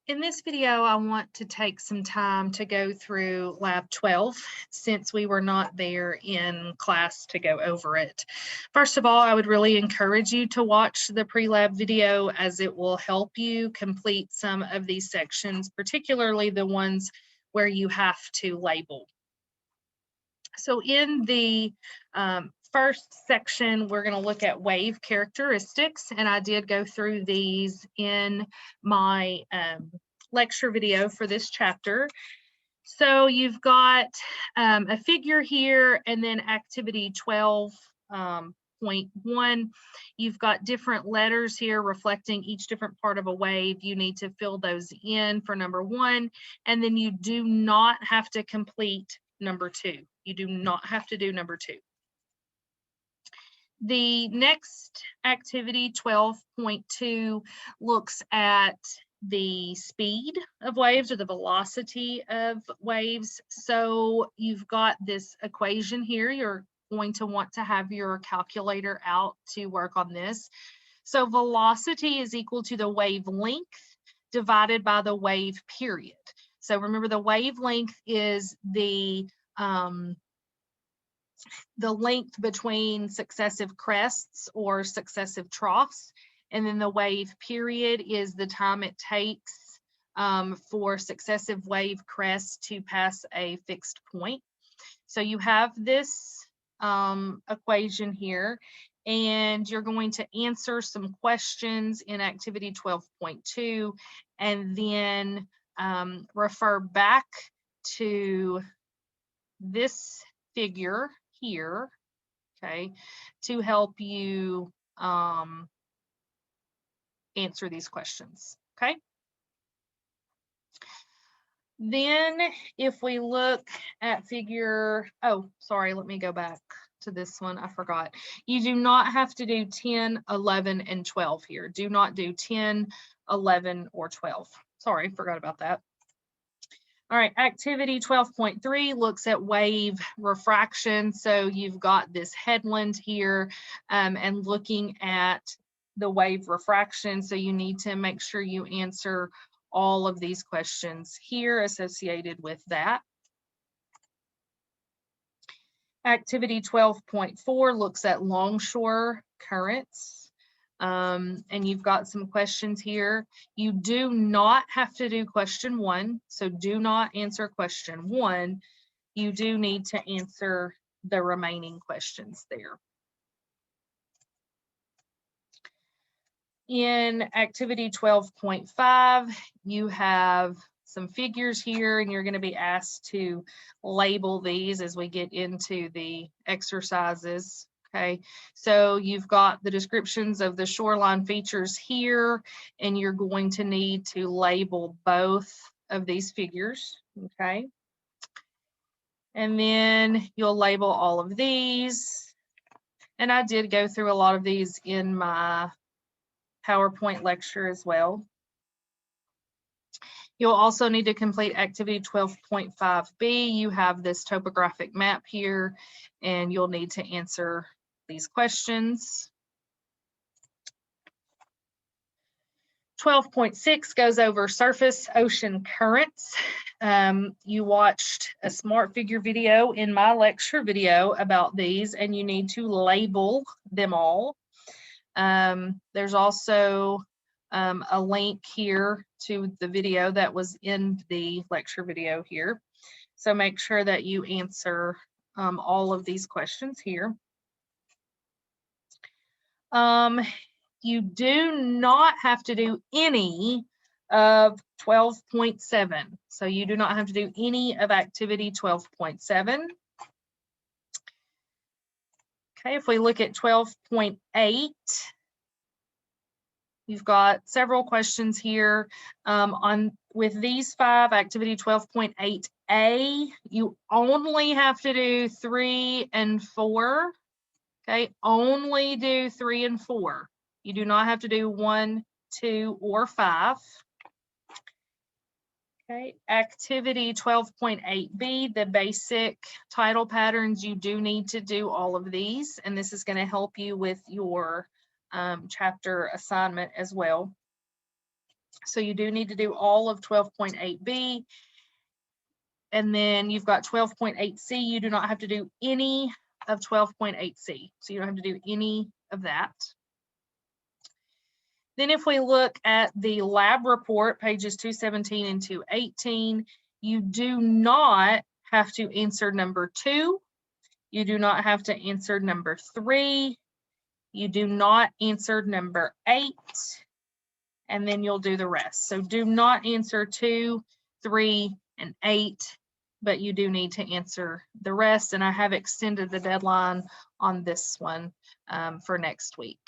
In this video, I want to take some time to go through Lab 12 since we were not there in class to go over it. First of all, I would really encourage you to watch the pre-lab video as it will help you complete some of these sections, particularly the ones where you have to label. So in the first section, we're going to look at wave characteristics, and I did go through these in my lecture video for this chapter. So you've got a figure here, and then activity 12.1. You've got different letters here reflecting each different part of a wave. You need to fill those in for number 1, and then you do not have to complete number 2. You do not have to do number 2. The next activity, 12.2, looks at the speed of waves or the velocity of waves. So you've got this equation here. You're going to want to have your calculator out to work on this. So velocity is equal to the wavelength divided by the wave period. So remember, the wavelength is the length between successive crests or successive troughs, and then the wave period is the time it takes for successive wave crests to pass a fixed point. So you have this equation here, and you're going to answer some questions in activity 12.2 and then refer back to this figure here, okay, to help you answer these questions, okay? Then if we look at figure, oh, sorry, let me go back to this one. I forgot. You do not have to do 10, 11, and 12 here. Do not do 10, 11, or 12. Sorry, forgot about that. All right, activity 12.3 looks at wave refraction. So you've got this headland here and looking at the wave refraction. So you need to make sure you answer all of these questions here associated with that. Activity 12.4 looks at longshore currents. And you've got some questions here. You do not have to do question 1, so do not answer question 1. You do need to answer the remaining questions there. In activity 12.5, you have some figures here, and you're going to be asked to label these as we get into the exercises. Okay, so you've got the descriptions of the shoreline features here, and you're going to need to label both of these figures. Okay, and then you'll label all of these. And I did go through a lot of these in my PowerPoint lecture as well. You'll also need to complete activity 12.5B. You have this topographic map here, and you'll need to answer these questions. 12.6 goes over surface ocean currents. You watched a smart figure video in my lecture video about these, and you need to label them all. There's also a link here to the video that was in the lecture video here. So make sure that you answer all of these questions here. You do not have to do any of 12.7. So you do not have to do any of activity 12.7. Okay, if we look at 12.8, you've got several questions here. With these 5, activity 12.8A, you only have to do 3 and 4. Okay, only do 3 and 4. You do not have to do 1, 2, or 5. Okay, activity 12.8B, the basic title patterns, you do need to do all of these, and this is going to help you with your chapter assignment as well. So you do need to do all of 12.8b. And then you've got 12.8c. You do not have to do any of 12.8c. So you don't have to do any of that. Then if we look at the lab report, pages 217 and 218, you do not have to answer number 2. You do not have to answer number 3. You do not answer number 8. And then you'll do the rest. So do not answer 2, 3, and 8, but you do need to answer the rest. And I have extended the deadline on this one for next week.